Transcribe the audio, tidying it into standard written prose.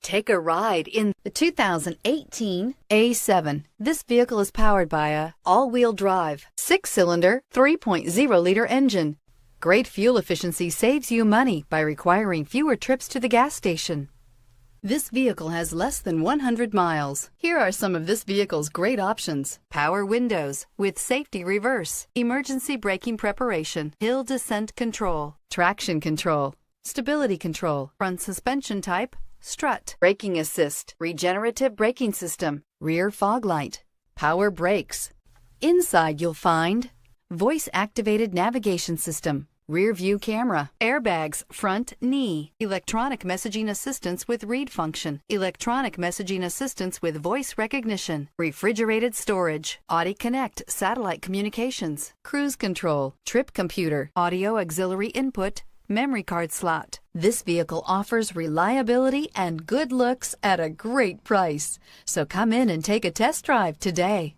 Take a ride in the 2018 A7. This vehicle is powered by a all-wheel drive, 6-cylinder, 3.0-liter engine. Great fuel efficiency saves you money by requiring fewer trips to the gas station. This vehicle has less than 100 miles. Here are some of this vehicle's great options: power windows with safety reverse, emergency braking preparation, hill descent control, traction control, stability control, front suspension type, strut, braking assist, regenerative braking system, rear fog light, power brakes. Inside you'll find voice-activated navigation system, rear view camera, airbags, front knee, electronic messaging assistance with read function, electronic messaging assistance with voice recognition, refrigerated storage, Audi Connect satellite communications, cruise control, trip computer, audio auxiliary input, memory card slot. This vehicle offers reliability and good looks at a great price. So come in and take a test drive today.